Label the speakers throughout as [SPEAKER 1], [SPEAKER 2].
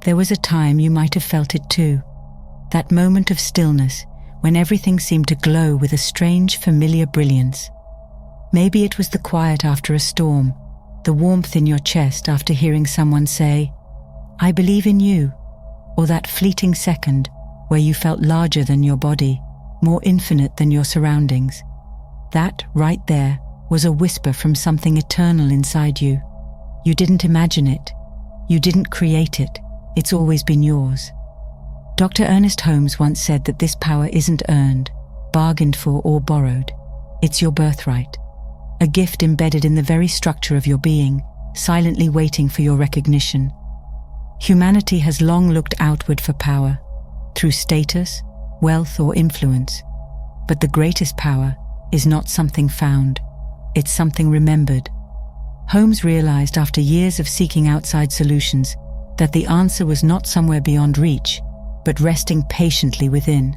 [SPEAKER 1] There was a time you might have felt it too. That moment of stillness when everything seemed to glow with a strange, familiar brilliance. Maybe it was the quiet after a storm, the warmth in your chest after hearing someone say, "I believe in you," or that fleeting second where you felt larger than your body, more infinite than your surroundings. That, right there, was a whisper from something eternal inside you. You didn't imagine it. You didn't create it. It's always been yours. Dr. Ernest Holmes once said that this power isn't earned, bargained for, or borrowed. It's your birthright, a gift embedded in the very structure of your being, silently waiting for your recognition. Humanity has long looked outward for power, through status, wealth, or influence. But the greatest power is not something found, it's something remembered. Holmes realized after years of seeking outside solutions that the answer was not somewhere beyond reach, but resting patiently within.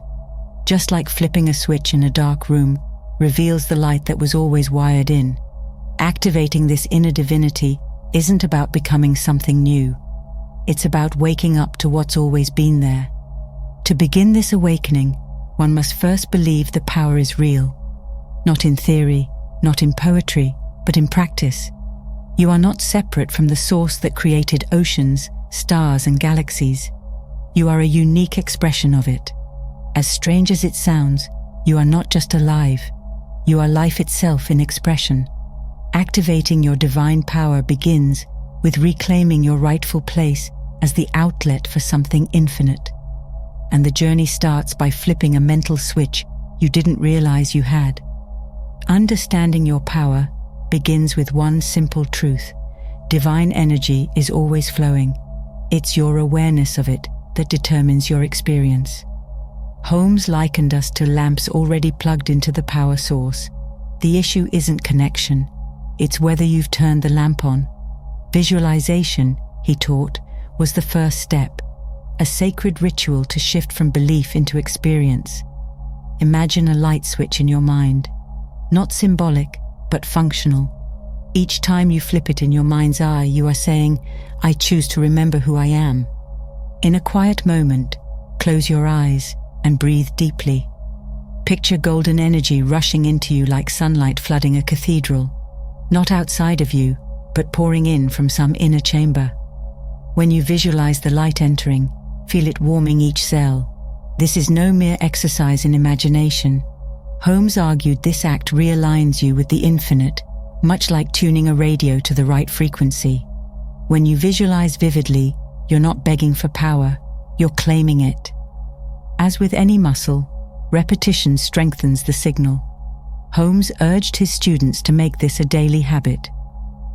[SPEAKER 1] Just like flipping a switch in a dark room reveals the light that was always wired in. Activating this inner divinity isn't about becoming something new. It's about waking up to what's always been there. To begin this awakening, one must first believe the power is real. Not in theory, not in poetry, but in practice. You are not separate from the source that created oceans, stars, and galaxies. You are a unique expression of it. As strange as it sounds, you are not just alive. You are life itself in expression. Activating your divine power begins with reclaiming your rightful place as the outlet for something infinite. And the journey starts by flipping a mental switch you didn't realize you had. Understanding your power begins with one simple truth. Divine energy is always flowing. It's your awareness of it that determines your experience. Holmes likened us to lamps already plugged into the power source. The issue isn't connection, it's whether you've turned the lamp on. Visualization, he taught, was the first step, a sacred ritual to shift from belief into experience. Imagine a light switch in your mind, not symbolic, but functional. Each time you flip it in your mind's eye, you are saying, "I choose to remember who I am." In a quiet moment, close your eyes and breathe deeply. Picture golden energy rushing into you like sunlight flooding a cathedral, not outside of you, but pouring in from some inner chamber. When you visualize the light entering, feel it warming each cell. This is no mere exercise in imagination. Holmes argued this act realigns you with the infinite, much like tuning a radio to the right frequency. When you visualize vividly, you're not begging for power, you're claiming it. As with any muscle, repetition strengthens the signal. Holmes urged his students to make this a daily habit,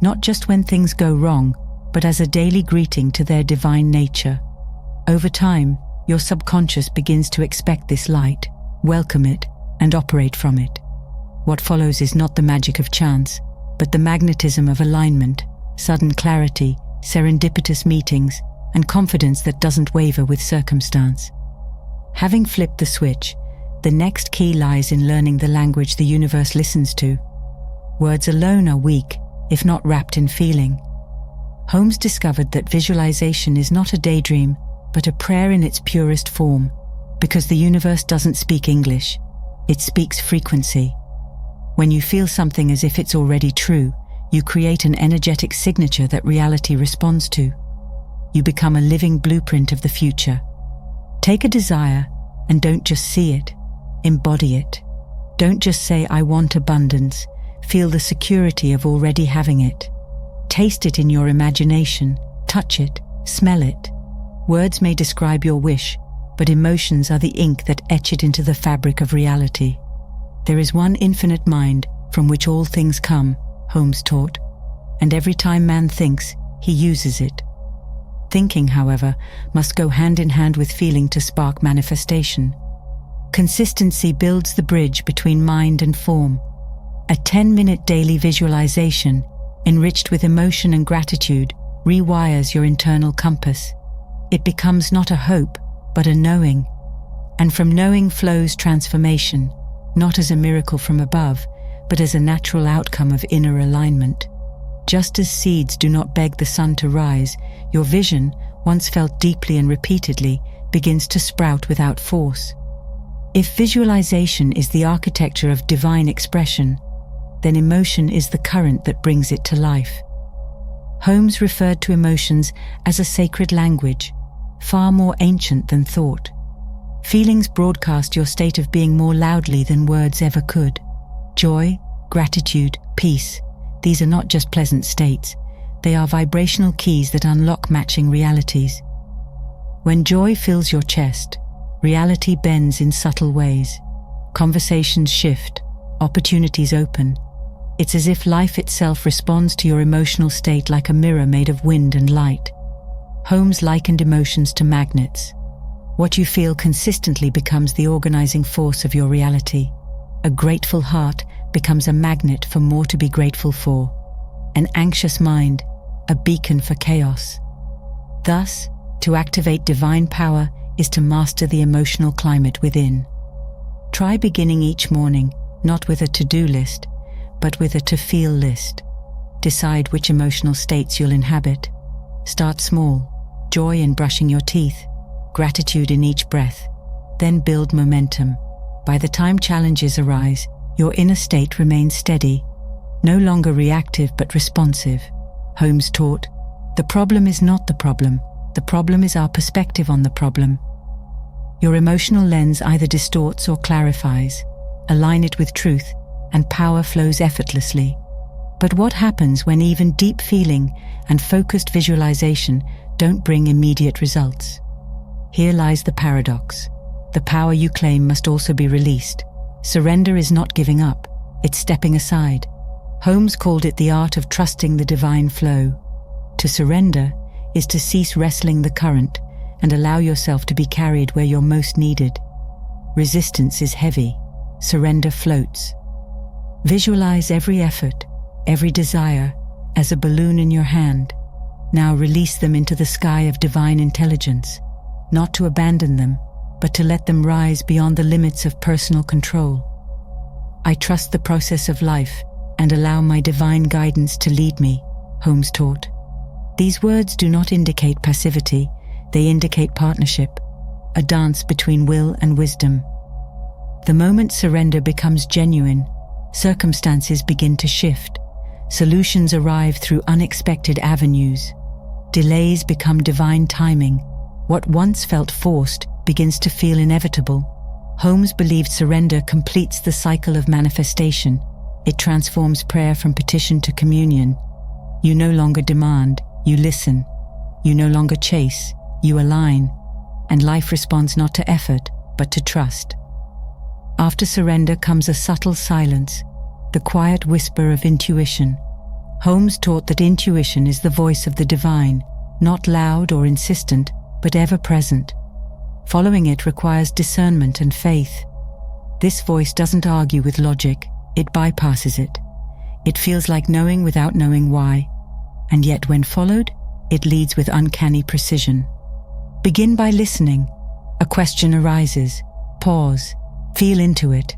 [SPEAKER 1] not just when things go wrong, but as a daily greeting to their divine nature. Over time, your subconscious begins to expect this light, welcome it, and operate from it. What follows is not the magic of chance, but the magnetism of alignment, sudden clarity, serendipitous meetings, and confidence that doesn't waver with circumstance. Having flipped the switch, the next key lies in learning the language the universe listens to. Words alone are weak, if not wrapped in feeling. Holmes discovered that visualization is not a daydream, but a prayer in its purest form, because the universe doesn't speak English, it speaks frequency. When you feel something as if it's already true, you create an energetic signature that reality responds to. You become a living blueprint of the future. Take a desire and don't just see it, embody it. Don't just say, "I want abundance." Feel the security of already having it. Taste it in your imagination, touch it, smell it. Words may describe your wish, but emotions are the ink that etch it into the fabric of reality. There is one infinite mind from which all things come, Holmes taught, and every time man thinks, he uses it. Thinking, however, must go hand in hand with feeling to spark manifestation. Consistency builds the bridge between mind and form. A 10-minute daily visualization, enriched with emotion and gratitude, rewires your internal compass. It becomes not a hope, but a knowing. And from knowing flows transformation, not as a miracle from above, but as a natural outcome of inner alignment. Just as seeds do not beg the sun to rise, your vision, once felt deeply and repeatedly, begins to sprout without force. If visualization is the architecture of divine expression, then emotion is the current that brings it to life. Holmes referred to emotions as a sacred language, far more ancient than thought. Feelings broadcast your state of being more loudly than words ever could. Joy, gratitude, peace, these are not just pleasant states, they are vibrational keys that unlock matching realities. When joy fills your chest, reality bends in subtle ways. Conversations shift, opportunities open. It's as if life itself responds to your emotional state like a mirror made of wind and light. Holmes likened emotions to magnets. What you feel consistently becomes the organizing force of your reality. A grateful heart becomes a magnet for more to be grateful for. An anxious mind, a beacon for chaos. Thus, to activate divine power is to master the emotional climate within. Try beginning each morning, not with a to-do list, but with a to-feel list. Decide which emotional states you'll inhabit. Start small, joy in brushing your teeth, gratitude in each breath, then build momentum. By the time challenges arise, your inner state remains steady, no longer reactive but responsive. Holmes taught, the problem is not the problem is our perspective on the problem. Your emotional lens either distorts or clarifies. Align it with truth, and power flows effortlessly. But what happens when even deep feeling and focused visualization don't bring immediate results? Here lies the paradox. The power you claim must also be released. Surrender is not giving up, it's stepping aside. Holmes called it the art of trusting the divine flow. To surrender is to cease wrestling the current and allow yourself to be carried where you're most needed. Resistance is heavy, surrender floats. Visualize every effort, every desire, as a balloon in your hand. Now release them into the sky of divine intelligence, not to abandon them, but to let them rise beyond the limits of personal control. I trust the process of life and allow my divine guidance to lead me, Holmes taught. These words do not indicate passivity, they indicate partnership, a dance between will and wisdom. The moment surrender becomes genuine, circumstances begin to shift, solutions arrive through unexpected avenues, delays become divine timing, what once felt forced begins to feel inevitable. Holmes believed surrender completes the cycle of manifestation. It transforms prayer from petition to communion. You no longer demand, you listen. You no longer chase, you align. And life responds not to effort, but to trust. After surrender comes a subtle silence, the quiet whisper of intuition. Holmes taught that intuition is the voice of the divine, not loud or insistent, but ever present. Following it requires discernment and faith. This voice doesn't argue with logic, it bypasses it. It feels like knowing without knowing why, and yet when followed, it leads with uncanny precision. Begin by listening. A question arises. Pause. Feel into it.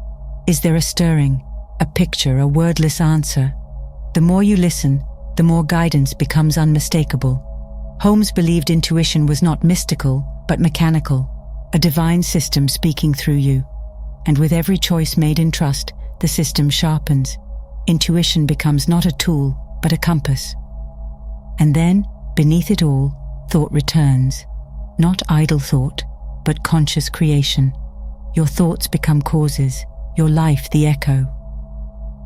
[SPEAKER 1] Is there a stirring, a picture, a wordless answer? The more you listen, the more guidance becomes unmistakable. Holmes believed intuition was not mystical, but mechanical, a divine system speaking through you. And with every choice made in trust, the system sharpens. Intuition becomes not a tool, but a compass. And then, beneath it all, thought returns. Not idle thought, but conscious creation. Your thoughts become causes, your life the echo.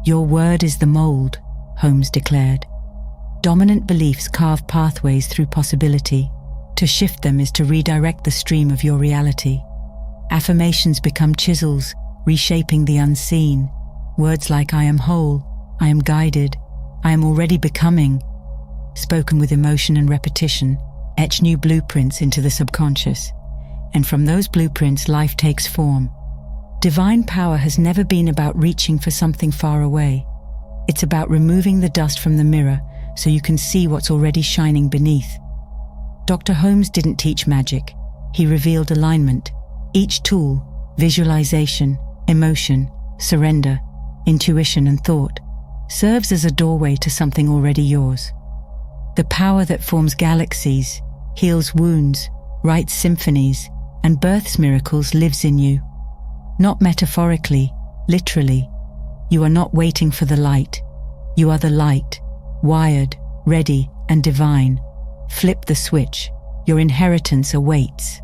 [SPEAKER 1] Your word is the mold, Holmes declared. Dominant beliefs carve pathways through possibility. To shift them is to redirect the stream of your reality. Affirmations become chisels, reshaping the unseen. Words like I am whole, I am guided, I am already becoming, spoken with emotion and repetition, etch new blueprints into the subconscious. And from those blueprints, life takes form. Divine power has never been about reaching for something far away. It's about removing the dust from the mirror so you can see what's already shining beneath. Dr. Holmes didn't teach magic. He revealed alignment. Each tool, visualization, emotion, surrender, intuition and thought, serves as a doorway to something already yours. The power that forms galaxies, heals wounds, writes symphonies, and births miracles lives in you. Not metaphorically, literally. You are not waiting for the light. You are the light, wired, ready, and divine. Flip the switch. Your inheritance awaits.